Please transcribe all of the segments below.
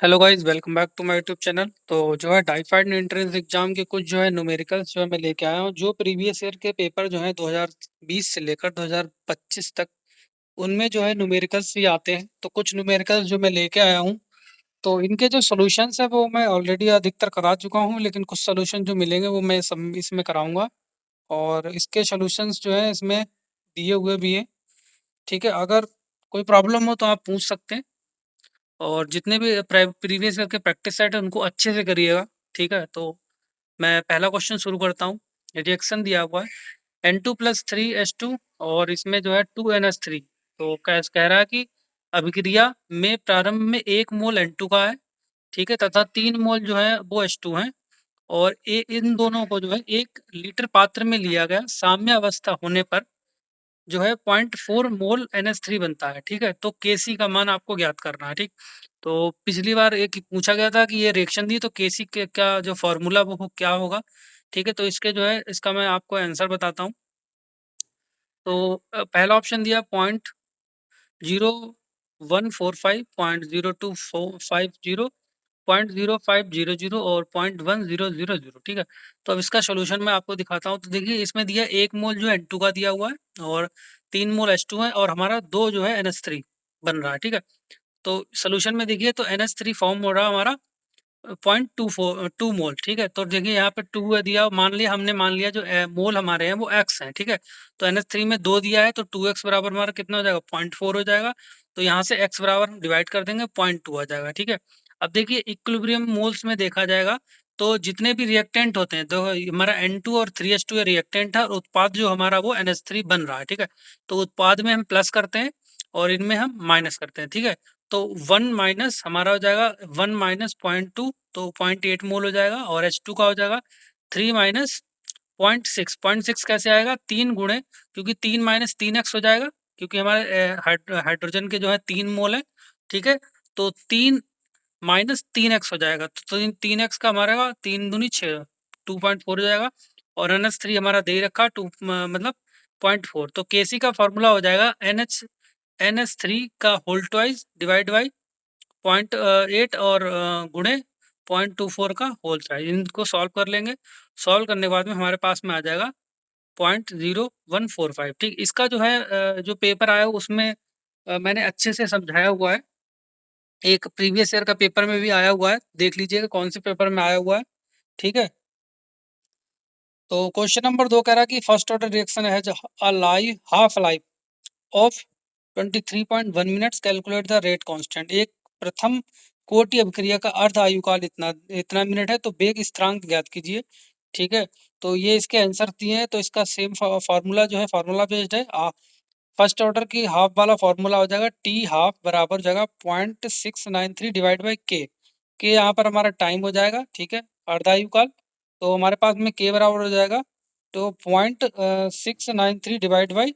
Hello guys, welcome back to my YouTube channel. तो जो है डाइफाइड एंट्रेंस एग्जाम के कुछ जो है न्यूमेरिकल्स जो है मैं लेके आया हूँ। जो प्रीवियस ईयर के पेपर जो है 2020 से लेकर 2025 तक उनमें जो है न्यूमेरिकल्स भी आते हैं। तो कुछ न्यूमेरिकल्स जो मैं लेके आया हूँ, तो इनके जो सॉल्यूशंस है वो मैं ऑलरेडी अधिकतर करा चुका हूँ, लेकिन कुछ सॉल्यूशन जो मिलेंगे वो मैं सब इसमें कराऊंगा। और इसके सॉल्यूशंस जो है इसमें दिए हुए भी हैं। ठीक है, अगर कोई प्रॉब्लम हो तो आप पूछ सकते हैं। और जितने भी प्रीवियस ईयर के प्रैक्टिस सेट है उनको अच्छे से करिएगा। ठीक है, तो मैं पहला क्वेश्चन शुरू करता हूँ। रिएक्शन दिया हुआ है N2+3H2 और इसमें जो है 2NH3। तो कह रहा है कि अभिक्रिया में प्रारंभ में 1 मोल N2 का है। ठीक है, तथा 3 मोल जो है वो H2 है। और इन दोनों को जो है 1 लीटर पात्र में लिया गया, साम्य अवस्था होने पर जो है 0.4 मोल NH3 बनता है। ठीक है, तो केसी का मान आपको ज्ञात करना है। ठीक, तो पिछली बार एक पूछा गया था कि ये रिएक्शन दी तो केसी के क्या जो फॉर्मूला वो क्या होगा। ठीक है, तो इसके जो है इसका मैं आपको आंसर बताता हूँ। तो पहला ऑप्शन दिया 0.0145, 0.0250, 0.0500 और 0.1000। ठीक है, तो अब इसका सोल्यूशन मैं आपको दिखाता हूँ। तो देखिए, इसमें दिया 1 मोल जो है N2 का दिया हुआ है और 3 मोल H2 है और हमारा 2 जो है NH3 बन रहा है। ठीक है, तो सोल्यूशन में देखिए तो NH3 फॉर्म हो रहा है हमारा 0.2 मोल। ठीक है, तो देखिए यहाँ पे 2 दिया, मान लिया जो मोल हमारे हैं वो एक्स हैं। ठीक है, तो NH3 में 2 दिया है तो 2x बराबर हमारा कितना हो जाएगा, 0.4 हो जाएगा। तो यहाँ से x बराबर हम डिवाइड कर देंगे, 0.2 आ जाएगा। ठीक है, अब देखिए इक्विलिब्रियम मोल्स में देखा जाएगा तो जितने भी रिएक्टेंट होते हैं, तो हमारा N2 और 3H2 रिएक्टेंट है और उत्पाद जो हमारा वो NH3 बन रहा है। ठीक है, तो उत्पाद में हम प्लस करते हैं और इनमें हम माइनस करते हैं। ठीक है, तो 1 माइनस हमारा हो जाएगा 1 माइनस 0.2, तो 0.8 मोल हो जाएगा। और H2 का हो जाएगा 3 माइनस 0.6। 0.6 कैसे आएगा, 3 गुणे, क्योंकि 3 माइनस 3x हो जाएगा, क्योंकि हमारे हाइड्रोजन के जो है 3 मोल है। ठीक है, तो 3 माइनस 3x हो जाएगा, तो 3x का हमारा 3 दूनी 6, 2.4 हो जाएगा। और NH3 हमारा दे ही रखा 2 मतलब 0.4। तो केसी का फॉर्मूला हो जाएगा NH3 का होल ट्वाइस डिवाइड बाई 0.8 और गुणे 0.24 का होल साइज। इनको सॉल्व कर लेंगे। सॉल्व करने के बाद में हमारे पास में आ जाएगा 0.0145। ठीक, इसका जो है जो पेपर आया है उसमें मैंने अच्छे से समझाया हुआ है। एक प्रीवियस ईयर का पेपर में भी आया हुआ है, देख लीजिएगा कौन से पेपर में आया हुआ है। ठीक है, तो क्वेश्चन नंबर 2 कह रहा है कि फर्स्ट ऑर्डर रिएक्शन है half life of 23.1 minutes, calculate the rate constant. एक प्रथम कोटि अभिक्रिया का अर्ध आयु काल इतना इतना मिनट है, तो वेग स्थिरांक ज्ञात कीजिए। ठीक है, तो ये इसके आंसर दिए हैं। तो इसका सेम फार्मूला जो है फार्मूला बेस्ड है। फर्स्ट ऑर्डर की हाफ वाला फार्मूला हो जाएगा टी हाफ बराबर हो जाएगा 0.693 डिवाइड बाई के यहाँ पर हमारा टाइम हो जाएगा। ठीक है, अर्धायु काल, तो हमारे पास में के बराबर हो जाएगा तो 0.693 डिवाइड बाई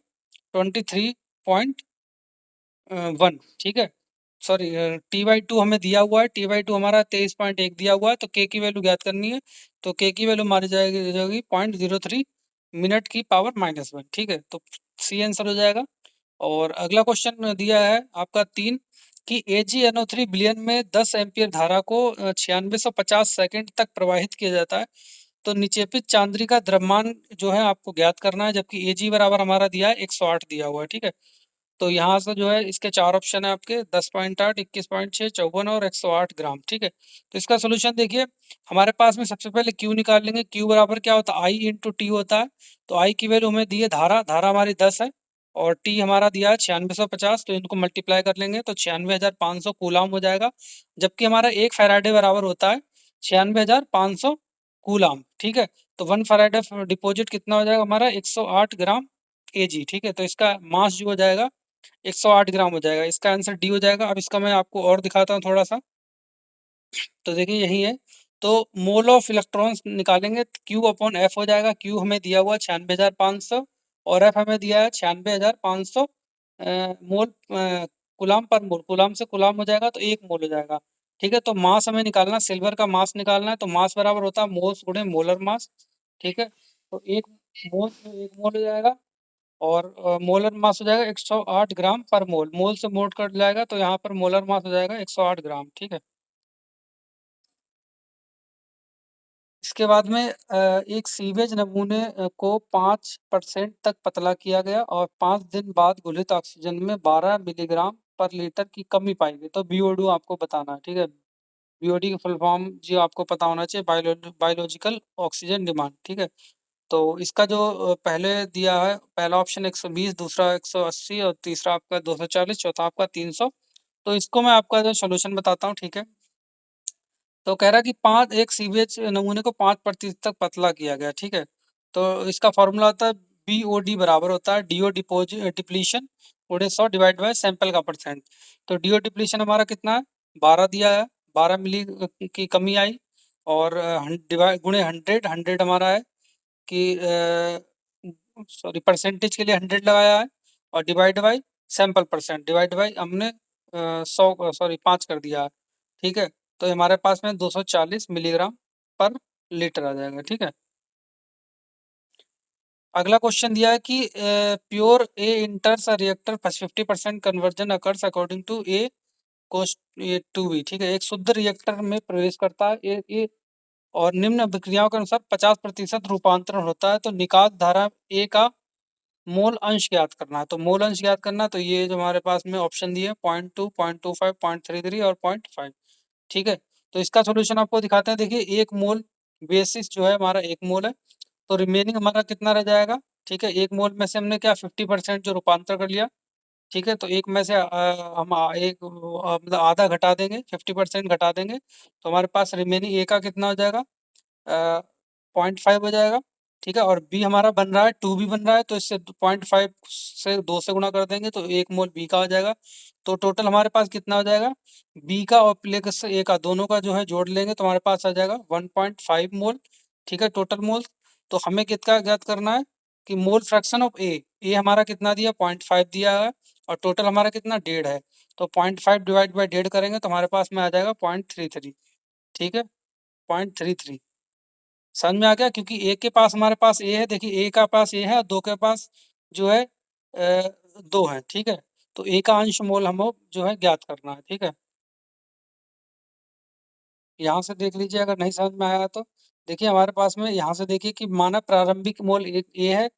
23.1। ठीक है, सॉरी, T/2 हमें दिया हुआ है। T/2 हमारा 23.1 दिया हुआ है, तो के की वैल्यू ज्ञात करनी है। तो के की वैल्यू हमारी जाएगी 0.03 मिनट की पावर -1। ठीक है, तो सी आंसर हो जाएगा। और अगला क्वेश्चन दिया है आपका 3 कि AgNO3 विलयन में 10 एम्पियर धारा को 9650 सेकंड तक प्रवाहित किया जाता है। तो निक्षेपित चांद्रिका द्रव्यमान जो है आपको ज्ञात करना है, जबकि Ag बराबर हमारा दिया है 108 दिया हुआ है। ठीक है, तो यहाँ से जो है इसके 4 ऑप्शन है आपके 10.8, 21.6, 54 और 108 ग्राम। ठीक है, तो इसका सोल्यूशन देखिए, हमारे पास में सबसे पहले Q निकाल लेंगे। Q बराबर क्या होता है, I इंटू टी होता है। तो I की वैल्यू हमें दी है, धारा धारा हमारी 10 है और T हमारा दिया है 9650, तो इनको मल्टीप्लाई कर लेंगे तो 96,500 कूलाम हो जाएगा। जबकि हमारा 1 फैराडे बराबर होता है 96,500 कूलाम। ठीक है, तो 1 फैराडे डिपॉजिट कितना हो जाएगा हमारा 108 ग्राम Ag। ठीक है, तो इसका मास जो हो जाएगा 108 ग्राम हो जाएगा। इसका आंसर डी हो जाएगा। अब इसका मैं आपको और दिखाता हूँ थोड़ा सा। तो देखिए यही है। तो मोल ऑफ इलेक्ट्रॉन्स निकालेंगे, क्यू अपॉन एफ हो जाएगा। क्यू हमें दिया हुआ 96,500 और एफ हमें दिया है 96,500 मोल कुलाम पर मोल। कुलाम से कुलाम हो जाएगा तो 1 मोल हो जाएगा। ठीक है, तो मास हमें निकालना, सिल्वर का मास निकालना है। तो मास बराबर होता है मोल्स गुणे मोलर मास। ठीक है, तो 1 मोल हो जाएगा और मोलर मास हो जाएगा 108 ग्राम पर मोल। मोल से मोल कट जाएगा तो यहाँ पर मोलर मास हो जाएगा 108 ग्राम। ठीक है, इसके बाद में एक सीवेज नमूने को 5% तक पतला किया गया और 5 दिन बाद घुलित ऑक्सीजन में 12 मिलीग्राम पर लीटर की कमी पाई गई। तो बीओडी आपको बताना है, ठीक है। बीओडी की फुल फॉर्म जी आपको पता होना चाहिए, बायोलॉजिकल ऑक्सीजन डिमांड, ठीक है। तो इसका जो पहले दिया है, पहला ऑप्शन 120, दूसरा 180 और तीसरा आपका 240, चौथा आपका 300। तो इसको मैं आपका जो सोल्यूशन बताता हूँ, ठीक है। तो कह रहा है कि एक सीवेज नमूने को 5% तक पतला किया गया, ठीक है। तो इसका फॉर्मूला होता है बीओडी बराबर होता है डीओ डिप्लीशन गुणे 100 डिवाइड बाय सैंपल का परसेंट। तो डीओ डिप्लीशन हमारा कितना है, 12 दिया है, 12 मिली की कमी आई, और डिवाइड गुणे 100 हमारा है कि सॉरी परसेंटेज के लिए 100 लगाया है, और divide by sample percent, divide by हमने 100 सॉरी 5 कर दिया है, ठीक है। तो हमारे पास में 240 मिलीग्राम पर लीटर आ जाएगा, ठीक है। अगला क्वेश्चन दिया है कि pure A enters a reactor 50% conversion occurs according to a कोस्ट ए टू बी, ठीक है। एक शुद्ध रिएक्टर में प्रवेश करता है ए और निम्न अभिक्रियाओं के अनुसार 50% रूपांतरण होता है। तो निकास धारा ए का मोल अंश ज्ञात करना है। तो मोल अंश ज्ञात करना, तो ये जो हमारे पास में ऑप्शन दिए 0.2, 0.25, 0.33 और 0.5, ठीक है। तो इसका सॉल्यूशन आपको दिखाते हैं। देखिए, एक मोल बेसिस जो है हमारा 1 मोल है, तो रिमेनिंग हमारा कितना रह जाएगा, ठीक है। 1 मोल में से हमने क्या 50% जो रूपांतर कर लिया, ठीक है। तो एक में से हम मतलब आधा घटा देंगे, 50% घटा देंगे, तो हमारे पास रिमेनिंग ए का कितना हो जाएगा, 0.5 हो जाएगा, ठीक है। और बी हमारा बन रहा है 2 भी बन रहा है, तो इससे 0.5 से 2 से गुणा कर देंगे तो 1 मोल बी का हो जाएगा। तो टोटल हमारे पास कितना हो जाएगा, बी का और प्लस ए का दोनों का जो है जोड़ लेंगे तो हमारे पास आ जाएगा 1.5 मोल, ठीक है, टोटल मोल। तो हमें कितना ज्ञात करना है कि मोल फ्रैक्शन ऑफ ए हमारा कितना दिया, 0.5 दिया है, और टोटल हमारा कितना 1.5 है। तो 0.5 डिवाइड बाई 1.5 करेंगे तो हमारे पास में आ जाएगा 0.33, ठीक है, 0.33। समझ में आ गया, क्योंकि ए के पास हमारे पास ए है, देखिए ए का पास ए है और दो के पास जो है 2 है, ठीक है। तो ए का अंश मोल हमें जो है ज्ञात करना है, ठीक है। यहाँ से देख लीजिए, अगर नहीं समझ में आया तो देखिए हमारे पास में यहाँ से देखिए कि माना प्रारंभिक मोल एक ए है,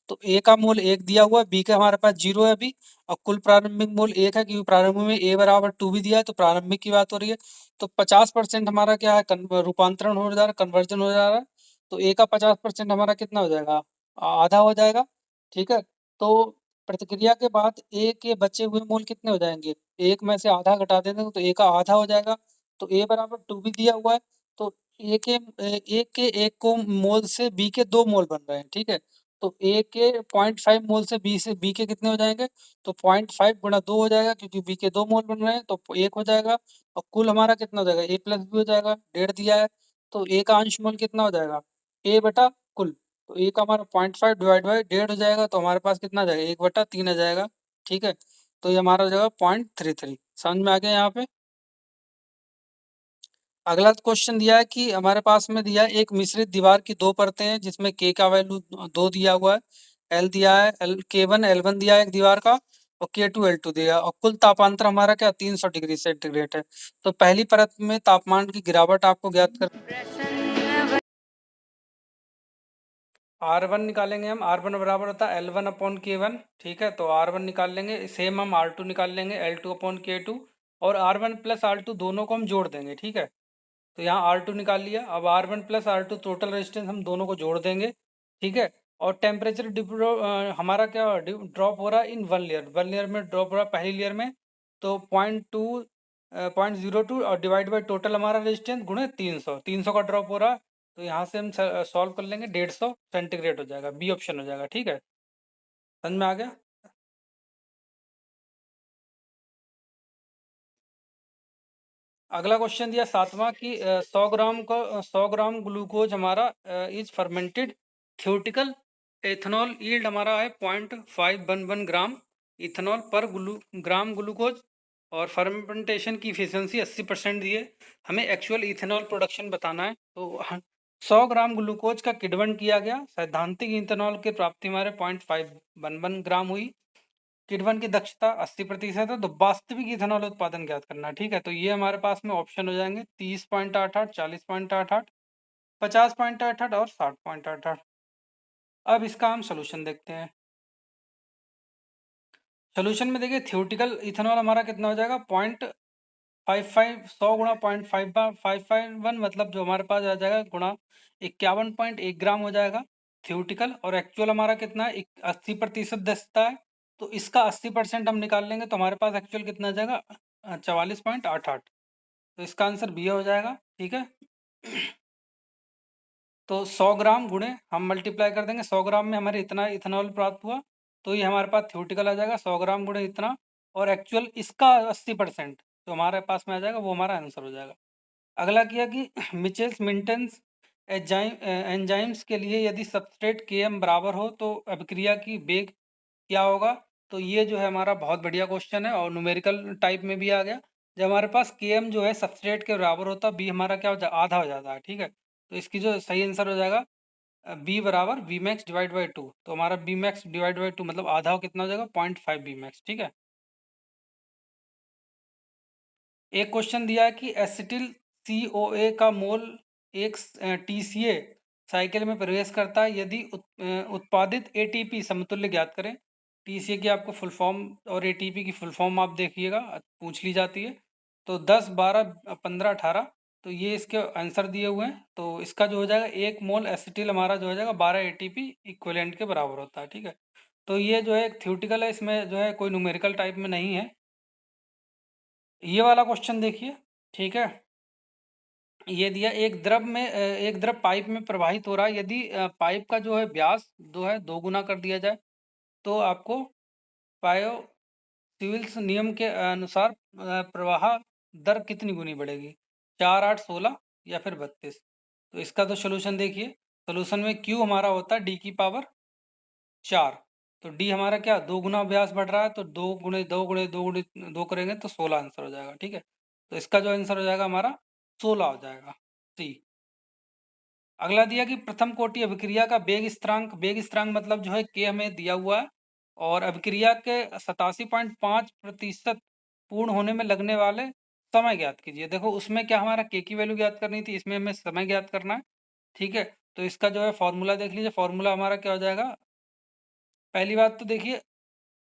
तो ए का मोल 1 दिया हुआ है, बी का हमारे पास 0 है अभी, और कुल प्रारंभिक मोल 1 है, क्योंकि प्रारंभिक में ए बराबर 2 भी दिया है, तो प्रारंभिक की बात हो रही है। तो 50% हमारा क्या है, रूपांतरण हो जा रहा है, कन्वर्जन हो जा रहा है। तो ए का 50% हमारा कितना हो जाएगा, आधा हो जाएगा, ठीक है। तो प्रतिक्रिया के बाद ए के बचे हुए मोल कितने हो जाएंगे, एक में से आधा घटा देंगे तो ए का आधा हो जाएगा। तो ए बराबर 2 भी दिया हुआ है, तो एक को मोल से बी के 2 मोल बन रहे हैं, ठीक है। तो ए के 0.5 मोल से बी के कितने हो जाएंगे, तो 0.5 गुणा 2 हो जाएगा, क्योंकि बी के 2 मोल बन रहे हैं, तो 1 हो जाएगा। और कुल हमारा कितना हो जाएगा, ए प्लस बी हो जाएगा, 1.5 दिया है, तो ए का अंश मोल कितना हो जाएगा, ए बटा कुल। तो ए का हमारा 0.5 डिवाइड बाई 1.5 हो जाएगा, तो हमारे पास कितना आ जाएगा, 1/3 आ जाएगा, ठीक है। तो ये हमारा हो जाएगा 0.33। समझ में आ गया यहाँ पे। अगला क्वेश्चन दिया है कि हमारे पास में दिया है एक मिश्रित दीवार की 2 परतें हैं, जिसमें के का वैल्यू 2 दिया हुआ है, एल दिया है, एल K1 L1 दिया है एक दीवार का, और K2 L2 दिया है, और कुल तापांतर हमारा क्या 300 डिग्री सेंटीग्रेड है। तो पहली परत में तापमान की गिरावट आपको ज्ञात कर, R1 निकालेंगे हम, R1 बराबर होता है L1 अपॉन K1, ठीक है। तो R1 निकाल लेंगे, सेम हम R2 निकाल लेंगे L2 अपॉन K2, और R1 प्लस R2 दोनों को हम जोड़ देंगे, ठीक है। तो यहाँ R2 निकाल लिया, अब R1 plus R2 total resistance हम दोनों को जोड़ देंगे, ठीक है। और टेम्परेचर हमारा क्या ड्रॉप हो रहा है इन वन लेयर में ड्रॉप हो रहा है, पहली लेयर में। तो 0.02 और डिवाइड बाई टोटल हमारा रेजिस्टेंस गुणे 300 का ड्रॉप हो रहा है। तो यहाँ से हम सॉल्व कर लेंगे, 150 सेंटीग्रेड हो जाएगा, बी ऑप्शन हो जाएगा, ठीक है। समझ में आ गया। अगला क्वेश्चन दिया 7वां कि 100 ग्राम ग्लूकोज हमारा is fermented theoretical ethanol yield हमारा है 0.511 ग्राम इथेनॉल पर ग्राम ग्लूकोज, और फर्मेंटेशन की इफिशियंसी 80% दी है। हमें एक्चुअल इथेनॉल प्रोडक्शन बताना है। तो 100 ग्राम ग्लूकोज का किण्वन किया गया, सैद्धांतिक इथेनॉल की प्राप्ति हमारे 0.511 ग्राम हुई। किण्वन की दक्षता 80% है, तो वास्तविक इथेनॉल उत्पादन ज्ञात करना है, ठीक है। तो ये हमारे पास में ऑप्शन हो जाएंगे 30.88, 40.88, 50.88 और 60.88। अब इसका हम सोल्यूशन देखते हैं। सोल्यूशन में देखिए थ्योरेटिकल इथेनॉल हमारा कितना हो जाएगा 0.55 100 गुणा 0.551 मतलब जो हमारे पास आ जाएगा गुणा 51.1 ग्राम हो जाएगा थ्योरेटिकल। और एक्चुअल हमारा कितना है 80% दस्ता है, तो इसका 80% हम निकाल लेंगे तो हमारे पास एक्चुअल कितना आ जाएगा 44.88। तो इसका आंसर बी हो जाएगा। ठीक है, तो 100 ग्राम गुणे हम मल्टीप्लाई कर देंगे, 100 ग्राम में हमारे इतना इथेनॉल प्राप्त हुआ, तो ये हमारे पास थ्योरेटिकल आ जाएगा 100 ग्राम गुणे इतना, और एक्चुअल इसका 80% जो हमारे पास में आ जाएगा वो हमारा आंसर हो जाएगा। अगला किया कि मिचेल्स मिन्टेन्स एंजाइम्स के लिए यदि सबस्ट्रेट Km बराबर हो तो अभिक्रिया की वेग क्या होगा। तो ये जो है हमारा बहुत बढ़िया क्वेश्चन है और न्यूमेरिकल टाइप में भी आ गया। जब हमारे पास Km जो है सबस्ट्रेट के बराबर होता है, बी हमारा क्या हो जाए आधा हो जाता है। ठीक है, तो इसकी जो सही आंसर हो जाएगा बी बराबर वी मैक्स डिवाइड बाई 2। तो हमारा बी मैक्स डिवाइड बाई 2 मतलब आधा कितना हो जाएगा 0.5 बी मैक्स। ठीक है, एक क्वेश्चन दिया है कि एसिटिल CoA का मोल एक TCA साइकिल में प्रवेश करता है यदि उत्पादित ATP समतुल्य ज्ञात करें। TCA की आपको फुल फॉर्म और ATP की फुल फॉर्म आप देखिएगा, पूछ ली जाती है। तो 10 12 15 18 तो ये इसके आंसर दिए हुए हैं। तो इसका जो हो जाएगा 1 मोल एसिटिल हमारा जो हो जाएगा 12 ATP इक्विवेलेंट के बराबर होता है। ठीक है, तो ये जो है एक थ्योरेटिकल है, इसमें जो है कोई न्यूमेरिकल टाइप में नहीं है। ये वाला क्वेश्चन देखिए। ठीक है, ये दिया एक द्रव पाइप में प्रवाहित हो रहा है, यदि पाइप का जो है व्यास जो है 2 गुना कर दिया जाए तो आपको पायो सिविल्स नियम के अनुसार प्रवाह दर कितनी गुनी बढ़ेगी, 4 8 16 या फिर 32। तो इसका तो सोल्यूशन देखिए, सोल्यूशन में क्यू हमारा होता है डी की पावर 4, तो डी हमारा क्या 2 गुना व्यास बढ़ रहा है, तो 2 करेंगे तो 16 आंसर हो जाएगा। ठीक है, तो इसका जो आंसर हो जाएगा हमारा 16 हो जाएगा सी। अगला दिया कि प्रथम कोटि अभिक्रिया का वेग स्थिरांक मतलब जो है के हमें दिया हुआ है, और अभिक्रिया के 87.5% पूर्ण होने में लगने वाले समय ज्ञात कीजिए। देखो उसमें क्या हमारा के की वैल्यू ज्ञात करनी थी, इसमें हमें समय ज्ञात करना है। ठीक है, तो इसका जो है फॉर्मूला देख लीजिए, फॉर्मूला हमारा क्या हो जाएगा। पहली बात तो देखिए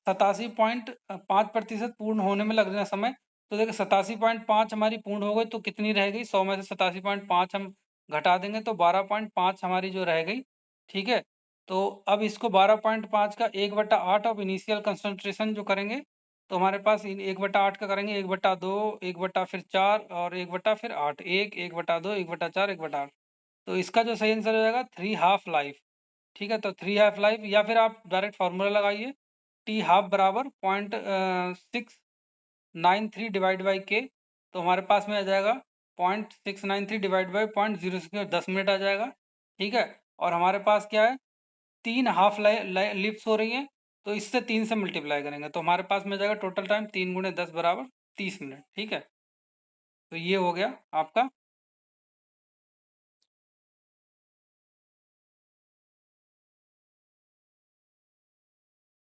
87.5% पूर्ण होने में लगना समय, तो देखिए 87.5 हमारी पूर्ण हो गई तो कितनी रह गई, 100 में से 87.5 हम घटा देंगे तो 12.5 हमारी जो रह गई। ठीक है, तो अब इसको 12.5 का 1/8 ऑफ इनिशियल कंसंट्रेशन जो करेंगे, तो हमारे पास 1/8 का करेंगे 1/2 1 बटा फिर 4 और 1 बटा फिर 8 1 1/2 1/4 1/8। तो इसका जो सही आंसर हो जाएगा 3 हाफ लाइफ। ठीक है, तो 3 हाफ लाइफ, या फिर आप डायरेक्ट फार्मूला लगाइए टी हाफ बराबर 0.693 डिवाइड बाई के, तो हमारे पास में आ जाएगा 0.693 डिवाइड बाई 0.06, 10 मिनट आ जाएगा। ठीक है, और हमारे पास क्या है 3 हाफ लिफ्ट हो रही हैं, तो इससे 3 से मल्टीप्लाई करेंगे तो हमारे पास में आ जाएगा टोटल टाइम 3 गुणे 10 बराबर 30 मिनट। ठीक है, तो ये हो गया आपका।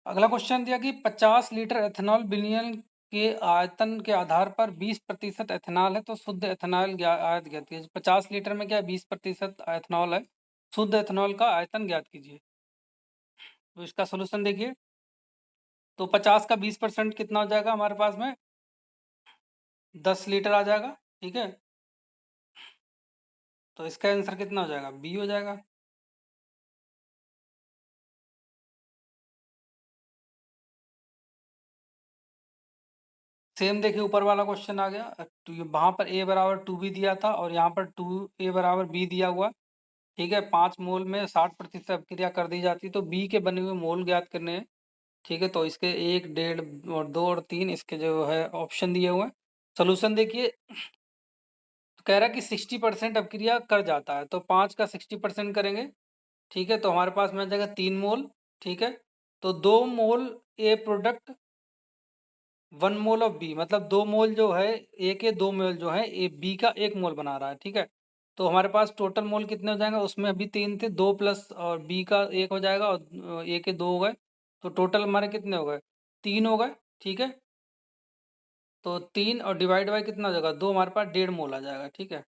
अगला क्वेश्चन दिया कि 50 लीटर एथेनॉल विलयन के आयतन के आधार पर 20% एथेनॉल है, तो शुद्ध एथेनॉल आयत ज्ञात कीजिए। 50 लीटर में क्या 20% एथेनॉल है, शुद्ध एथेनॉल का आयतन ज्ञात कीजिए। तो इसका सोल्यूशन देखिए, तो 50 का 20% कितना हो जाएगा हमारे पास में 10 लीटर आ जाएगा। ठीक है, तो इसका आंसर कितना हो जाएगा बी हो जाएगा। सेम देखिए ऊपर वाला क्वेश्चन आ गया, तो वहां पर ए बराबर 2 भी दिया था और यहाँ पर 2 ए बराबर बी दिया हुआ। ठीक है, 5 मोल में 60% अभिक्रिया कर दी जाती है, तो बी के बने हुए मोल ज्ञात करने हैं। ठीक है, तो इसके 1 1.5 और 2 और 3 इसके जो है ऑप्शन दिए हुए हैं। सोल्यूशन देखिए, तो कह रहा है कि 60% अभिक्रिया कर जाता है, तो 5 का 60% करेंगे। ठीक है, तो हमारे पास में आ जाएगा 3 मोल। ठीक है, तो 2 मोल ए प्रोडक्ट 1 मोल ऑफ बी, मतलब 2 मोल जो है ए के 2 मोल जो है ए बी का 1 मोल बना रहा है। ठीक है, तो हमारे पास टोटल मोल कितने हो जाएंगे, उसमें अभी 3 थे, 2 प्लस और बी का 1 हो जाएगा और ए के 2 हो गए, तो टोटल हमारे कितने हो गए 3 हो गए। ठीक है, तो 3 और डिवाइड बाई कितना हो जाएगा 2, हमारे पास 1.5 मोल आ जाएगा। ठीक है,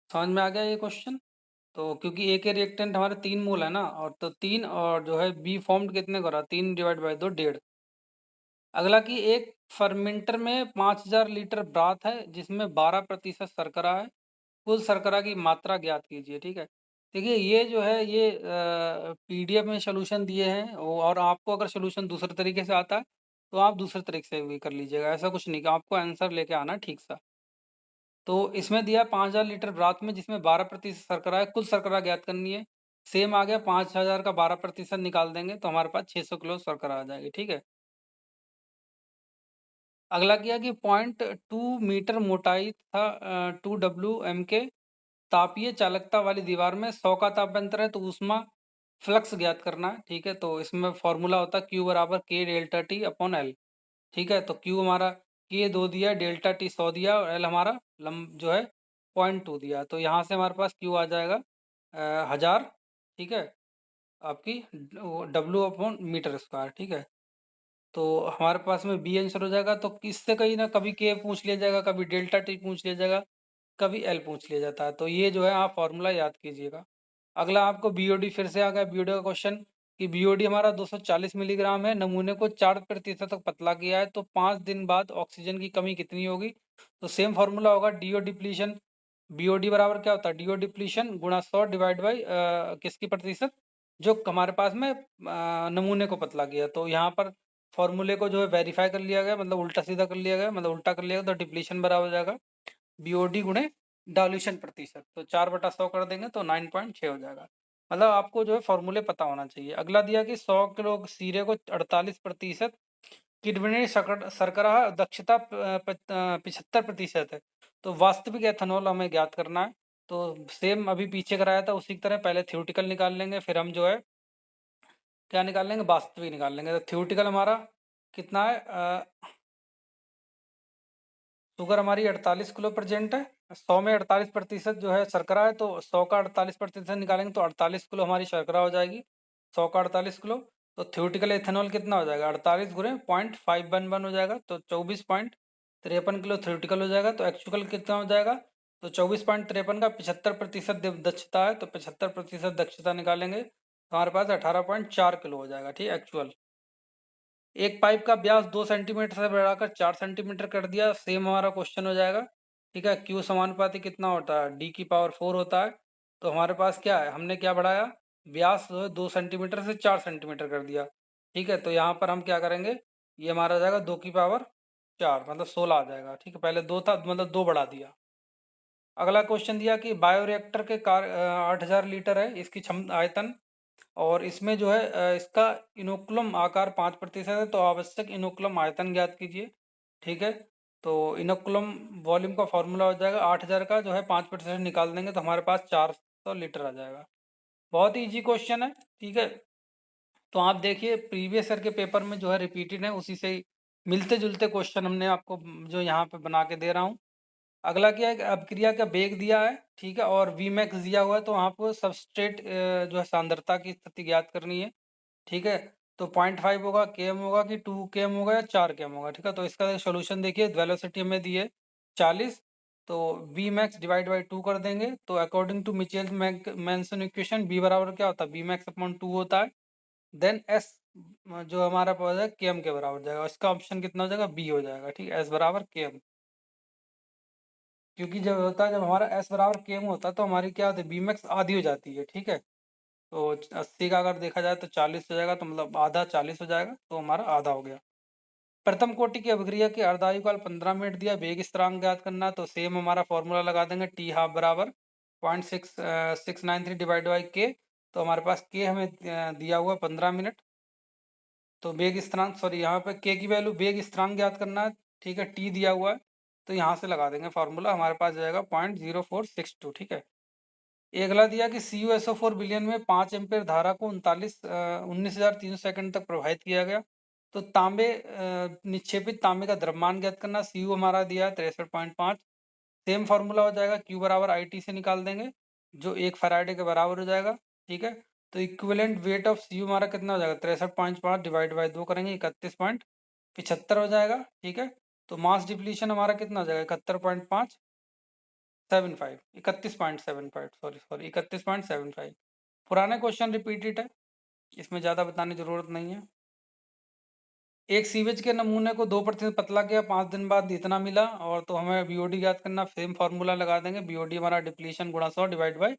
समझ में आ गया ये क्वेश्चन? तो क्योंकि ए के रिएक्टेंट हमारे 3 मोल है ना, और तो 3 और जो है बी फॉर्म्ड कितने करा, 3 डिवाइड बाय 2 1.5। अगला कि एक फर्मेंटर में 5000 लीटर ब्राथ है जिसमें 12% शर्करा है, कुल शर्करा की मात्रा ज्ञात कीजिए। ठीक है, देखिए ये जो है ये पीडीएफ में सोल्यूशन दिए हैं, और आपको अगर सोल्यूशन दूसरे तरीके से आता है तो आप दूसरे तरीके से भी कर लीजिएगा, ऐसा कुछ नहीं कि आपको आंसर लेके आना है ठीक सा। तो इसमें दिया 5000 लीटर ब्राथ में जिसमें 12% शर्करा है, कुल शर्करा ज्ञात करनी है। सेम आ गया, 5000 का 12% निकाल देंगे तो हमारे पास 600 किलो शर्करा आ जाएगी। ठीक है, अगला किया कि 0.2 मीटर मोटाई था, 2 WM के तापीय चालकता वाली दीवार में 100 का तापांतर है तो ऊष्मा फ्लक्स ज्ञात करना है। ठीक है, तो इसमें फॉर्मूला होता है Q बराबर K delta T upon L। ठीक है, तो Q हमारा K 2 दिया, डेल्टा T 100 दिया, और L हमारा जो है 0.2 दिया। तो यहाँ से हमारे पास Q आ जाएगा 1000। ठीक है, आपकी W अपॉन मीटर स्क्वायर। ठीक है, तो हमारे पास में बी आंसर हो जाएगा। तो किससे कहीं ना कभी के पूछ लिया जाएगा, कभी डेल्टा टी पूछ लिया जाएगा, कभी एल पूछ लिया जाता है। तो ये जो है आप फॉर्मूला याद कीजिएगा। अगला आपको बीओडी फिर से आ गया, बीओडी का क्वेश्चन कि बीओडी हमारा 240 मिलीग्राम है, नमूने को 4% तक पतला किया है, तो 5 दिन बाद ऑक्सीजन की कमी कितनी होगी? तो सेम फॉर्मूला होगा डीओ डिप्लीशन। बीओडी बराबर क्या होता है, डीओ डिप्लीशन गुणा 100 डिवाइड बाई किसकी प्रतिशत, जो हमारे पास में नमूने को पतला किया। तो यहाँ पर फॉर्मूले को जो है वेरीफाई कर लिया गया, मतलब उल्टा सीधा कर लिया गया, मतलब उल्टा कर लिया गया, तो डिप्लीशन बराबर हो जाएगा बीओडी गुणे डाल्यूशन प्रतिशत। तो 4/100 कर देंगे तो 9.6 हो जाएगा। मतलब आपको जो है फॉर्मूले पता होना चाहिए। अगला दिया कि 100 किलो सीरे को 48% किडनी शर्करा दक्षता 75% है, तो वास्तविक एथेनॉल हमें ज्ञात करना है। तो सेम अभी पीछे कराया था उसी की तरह पहले थ्योरेटिकल निकाल लेंगे, फिर हम जो है क्या निकाल लेंगे, वास्तविक निकाल लेंगे। तो थ्योरेटिकल हमारा कितना है, शुगर हमारी 48 किलो प्रेजेंट है, 100 में 48% जो है शर्करा है, तो 100 का 48% निकालेंगे तो 48 किलो हमारी शर्करा हो जाएगी, 100 का 48 किलो। तो थ्योरेटिकल एथेनॉल कितना हो जाएगा, 48 गुणे 0.511 हो जाएगा, तो 24.53 किलो थ्योरेटिकल हो जाएगा। तो एक्चुअल कितना हो जाएगा, तो 24.53 का 75% दक्षता है, तो 75% दक्षता निकालेंगे तो हमारे पास 18.4 किलो हो जाएगा। ठीक है, एक्चुअल। एक पाइप का व्यास 2 सेंटीमीटर से बढ़ाकर 4 सेंटीमीटर कर दिया, सेम हमारा क्वेश्चन हो जाएगा। ठीक है, क्यू समानुपाती कितना होता है, डी की पावर 4 होता है। तो हमारे पास क्या है, हमने क्या बढ़ाया, व्यास 2 सेंटीमीटर से 4 सेंटीमीटर कर दिया। ठीक है, तो यहाँ पर हम क्या करेंगे, ये हमारा आ जाएगा 2 की पावर 4, मतलब 16 आ जाएगा। ठीक है, पहले 2 था, मतलब 2 बढ़ा दिया। अगला क्वेश्चन दिया कि बायोरिएक्टर के 8000 लीटर है इसकी आयतन, और इसमें जो है इसका इनोकुलम आकार 5% है, तो आवश्यक इनोकुलम आयतन ज्ञात कीजिए। ठीक है, तो इनोकुलम वॉल्यूम का फॉर्मूला हो जाएगा 8000 का जो है 5% निकाल देंगे तो हमारे पास 400 लीटर आ जाएगा। बहुत ही इजी क्वेश्चन है। ठीक है, तो आप देखिए प्रीवियस ईयर के पेपर में जो है रिपीटेड है, उसी से मिलते जुलते क्वेश्चन हमने आपको जो यहाँ पे बना के दे रहा हूँ। अगला क्या है कि अपक्रिया का वेग दिया है, ठीक है, और वी मैक्स दिया हुआ है, तो वहाँ पर सबस्ट्रेट जो है सांद्रता की स्थिति ज्ञात करनी है। ठीक है, तो 0.5 होगा, केएम होगा कि 2 km होगा या 4 km होगा। ठीक है, तो इसका सोल्यूशन देखिए, वेलोसिटी हमें दी है 40, तो वी मैक्स डिवाइड बाई 2 कर देंगे, तो according to Michaelis Menten equation B बराबर क्या होता है, बी मैक्स अपॉन 2 होता है। देन एस जो हमारा पद है केएम के बराबर हो जाएगा, इसका ऑप्शन कितना हो जाएगा, बी हो जाएगा। ठीक है, एस बराबर केएम, क्योंकि जब होता है, जब हमारा एस बराबर केएम होता है तो हमारी क्या होती है, बी मैक्स आधी हो जाती है। ठीक है, तो 80 का अगर देखा जाए तो 40 हो जाएगा, तो मतलब आधा 40 हो जाएगा, तो हमारा आधा हो गया। प्रथम कोटि की अभिक्रिया की अर्धायु काल 15 मिनट दिया, वेग स्थिरांक ज्ञात करना है, तो सेम हमारा फॉर्मूला लगा देंगे, टी हाफ बराबर 0.693 डिवाइड बाई के। तो हमारे पास के हमें दिया हुआ है 15 मिनट, तो वेग स्थिरांक, सॉरी यहाँ पे के की वैल्यू वेग स्थिरांक ज्ञात करना है। ठीक है, टी दिया हुआ है, तो यहाँ से लगा देंगे फॉर्मूला, हमारे पास जाएगा 0.0462। ठीक है, ये अगला दिया कि CuSO4 विलयन में 5 एम्पीयर धारा को 19,300 सेकंड तक प्रवाहित किया गया। तो तांबे निक्षेपित तांबे का द्रव्यमान ज्ञात करना, Cu हमारा दिया है 63.5। सेम फार्मूला हो जाएगा, Q बराबर IT से निकाल देंगे, जो 1 फैराडे के बराबर हो जाएगा। ठीक है, तो इक्विवेलेंट वेट ऑफ Cu हमारा कितना हो जाएगा, 63.5 डिवाइड बाई 2 करेंगे, 31.75 हो जाएगा। ठीक है, तो मास डिप्लीशन हमारा कितना हो जाएगा, 71.5। 75 31.75 सॉरी 31.75। पुराने क्वेश्चन रिपीटेड है, इसमें ज़्यादा बताने की ज़रूरत नहीं है। एक सीवेज के नमूने को 2% पतला किया, 5 दिन बाद इतना मिला, और तो हमें बीओडी ज्ञात करना। सेम फार्मूला लगा देंगे, बीओडी हमारा डिप्लीशन गुणा 100 डिवाइड बाय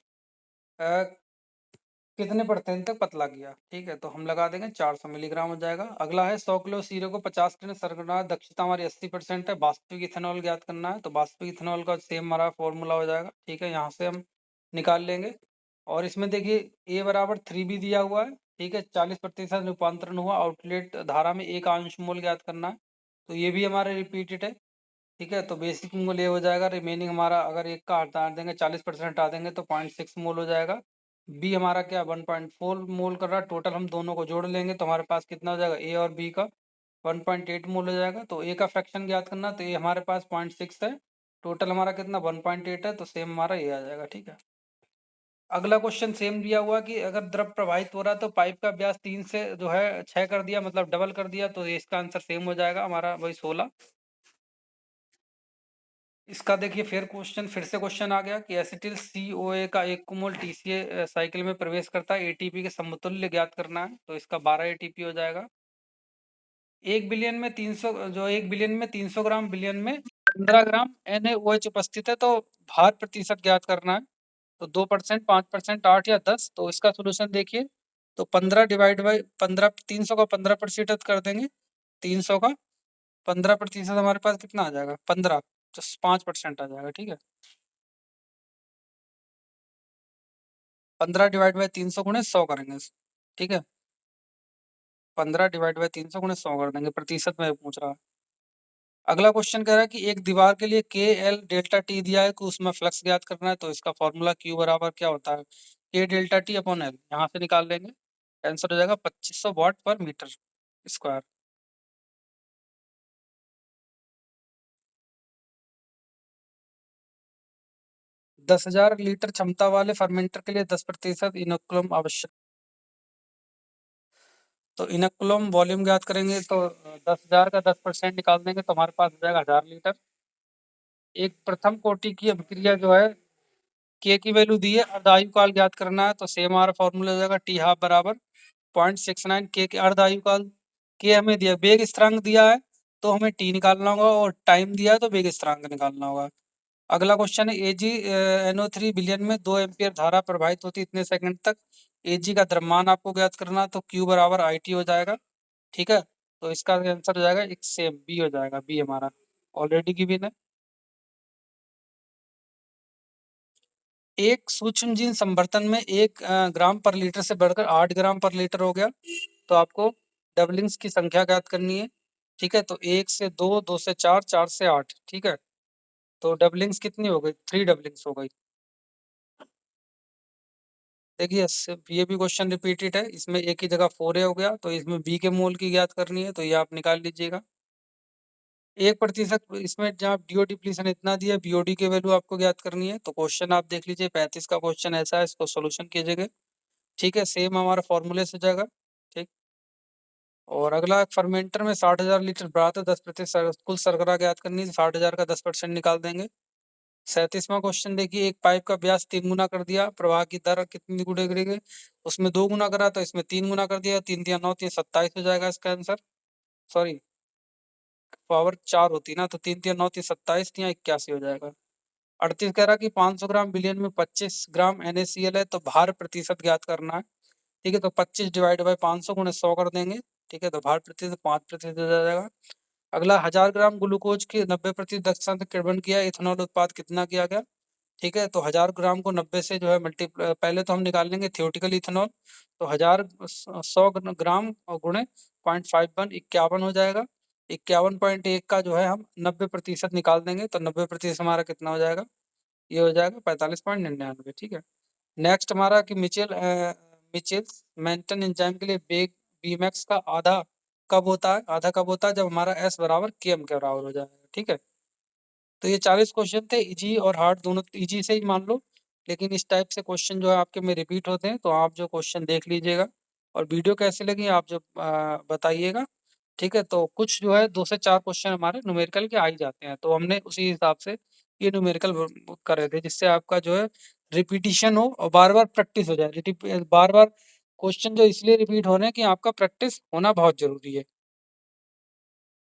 कितने परसेंट तक पतला किया। ठीक है, तो हम लगा देंगे 400 मिलीग्राम हो जाएगा। अगला है 100 किलो सीरे को 50 टन सरकना, दक्षता हमारी 80% है, वास्तविक इथेनॉल ज्ञात करना है। तो वास्तविक इथेनॉल का सेम हमारा फॉर्मूला हो जाएगा। ठीक है, यहाँ से हम निकाल लेंगे। और इसमें देखिए ए बराबर 3 दिया हुआ है। ठीक है, 40% रूपांतरण हुआ, आउटलेट धारा में 1 अंश मोल ज्ञात करना है। तो ये भी हमारे रिपीटेड है। ठीक है, तो बेसिक मोल ये हो जाएगा। रिमेनिंग हमारा अगर 1 का हटा देंगे, 40% हटा देंगे तो 0.6 मोल हो जाएगा। बी हमारा क्या 1.4 मोल कर रहा है। टोटल हम दोनों को जोड़ लेंगे तो हमारे पास कितना हो जाएगा, ए और बी का 1.8 मोल हो जाएगा। तो ए का फ्रैक्शन ज्ञात करना, तो ये हमारे पास 0.6 है। टोटल हमारा कितना 1.8 है, तो सेम हमारा ये आ जाएगा। ठीक है, अगला क्वेश्चन सेम दिया हुआ कि अगर द्रव प्रवाहित हो रहा है तो पाइप का व्यास 3 से जो है 6 कर दिया, मतलब डबल कर दिया, तो इसका आंसर सेम हो जाएगा हमारा वही 16। इसका देखिए फिर से क्वेश्चन आ गया कि एसिटिल CoA का 1 मोल TCA साइकिल में प्रवेश करता है, एटीपी के समतुल्य ज्ञात करना है। तो इसका 12 एटीपी हो जाएगा। 1 बिलियन में 300 जो 1 बिलियन में 300 ग्राम, बिलियन में 15 ग्राम NaOH उपस्थित है, तो भार प्रतिशत ज्ञात करना है। तो 2%, 5%, 8 या 10। तो इसका सोल्यूशन देखिए, तो 15 डिवाइड बाई 15, 300 का 15% कर देंगे। 300 का 15% हमारे पास कितना आ जाएगा, 15, तो 5% आ जाएगा। ठीक है, 15 डिवाइड बाई 300 गुणे 100 करेंगे। ठीक है, 15 डिवाइड बाई 300 गुणे 100 कर देंगे, प्रतिशत में पूछ रहा है। अगला क्वेश्चन कह रहा है कि एक दीवार के लिए के एल डेल्टा टी दिया है कि उसमें फ्लक्स ज्ञात करना है। तो इसका फॉर्मूला क्यू बराबर क्या होता है, के डेल्टा टी अपॉन एल। यहाँ से निकाल लेंगे, आंसर हो जाएगा 2500 वाट पर मीटर स्क्वायर। 10,000 लीटर क्षमता वाले फर्मेंटर के लिए 10% इनोकुलम आवश्यक। तो इनोकुलम वॉल्यूम ज्ञात करेंगे, तो 10,000 का 10% निकाल देंगे तो हमारे पास हो जाएगा 1000 लीटर। एक प्रथम कोटि की अभिक्रिया जो है, के की वैल्यू दी है, अर्ध आयु काल ज्ञात करना है। तो सेम हमारा फॉर्मूला हो जाएगा टी हाफ बराबर 0.69 के अर्ध आयु काल। के हमें दिया, वेग स्थिरांक दिया है तो हमें टी निकालना होगा, और टाइम दिया है तो वेग स्थिरांक निकालना होगा। अगला क्वेश्चन है एजी NO3 बिलियन में 2 एम्पियर धारा प्रवाहित होती है इतने सेकंड तक। एजी का द्रव्यमान आपको ज्ञात करना, तो क्यू बराबर IT हो जाएगा। ठीक है, तो इसका आंसर हो जाएगा एक सेम बी हो जाएगा, बी हमारा ऑलरेडी गिवन है। एक सूक्ष्म जीन संवर्धन में 1 ग्राम पर लीटर से बढ़कर 8 ग्राम पर लीटर हो गया। तो आपको डबलिंग्स की संख्या ज्ञात करनी है। ठीक है, तो 1 से 2, 2 से 4, 4 से 8। ठीक है, तो डबलिंग्स कितनी हो गई, 3 डबलिंग्स हो गई। देखिए ये भी क्वेश्चन रिपीटेड है, इसमें एक ही जगह 4A हो गया, तो इसमें बी के मोल की ज्ञात करनी है, तो ये आप निकाल लीजिएगा। 1% इसमें जहाँ डीओ डिप्लीशन इतना दिया, बीओडी की वैल्यू आपको ज्ञात करनी है। तो क्वेश्चन आप देख लीजिए, 35 का क्वेश्चन ऐसा है, इसको सोल्यूशन कीजिएगा। ठीक है, सेम हमारा फॉर्मूले से जाएगा। ठीक, और अगला फर्मेंटर में 60,000 लीटर ब्रात है, 10% कुल सरकरा ज्ञात करनी है। 60,000 का 10% निकाल देंगे। 37वां क्वेश्चन देखिए, एक पाइप का व्यास 3 गुना कर दिया, प्रवाह की दर कितनी गुना करेंगे, उसमें 2 गुना करा तो इसमें 3 गुना कर दिया। 3 दिया 9, 3 27 हो जाएगा इसका आंसर। सॉरी, पावर 4 होती ना, तो 3 दिया 9, 3 27, 81 हो जाएगा। 38 कह रहा कि 500 ग्राम बिलियन में 25 ग्राम NaCl है, तो भार प्रतिशत ज्ञात करना है। ठीक है, तो 25 डिवाइड बाई 500 गुणे 100 कर देंगे। ठीक है, तो भार प्रतिशत 5% हो जाएगा। अगला 1000 ग्राम ग्लूकोज की 90% दक्षता से किण्वन किया, इथेनॉल उत्पाद कितना किया गया। ठीक है, तो 1000 ग्राम को 90 से जो है पहले तो हम निकाल लेंगे थियोटिकल इथेनॉल। तो 1000 100 ग्राम और गुणे 0.51 51 हो जाएगा। 51.1 का जो है हम 90% निकाल देंगे, तो 90% हमारा कितना हो जाएगा, ये हो जाएगा 45.99। ठीक है, नेक्स्ट हमारा कि मिचेल्स मेंटन एंजाइम के लिए बेग बीमैक्स का आधा कब होता है, आधा कब होता है, जब हमारा S बराबर KM के बराबर हो जाएगा। ठीक है, तो ये 40 क्वेश्चन थे, इजी और हार्ड दोनों। इजी से ही मान लो, लेकिन इस टाइप से क्वेश्चन जो है आपके में रिपीट होते हैं, तो आप जो क्वेश्चन देख लीजिएगा। और वीडियो कैसी लगी आप जो बताइएगा। ठीक है, तो कुछ जो है 2 से 4 क्वेश्चन हमारे न्यूमेरिकल के आ ही जाते हैं, तो हमने उसी हिसाब से ये न्यूमेरिकल कर रहे थे, जिससे आपका जो है रिपीटिशन हो और बार-बार प्रैक्टिस हो जाए। बार-बार क्वेश्चन जो इसलिए रिपीट हो रहे हैं कि आपका प्रैक्टिस होना बहुत ज़रूरी है।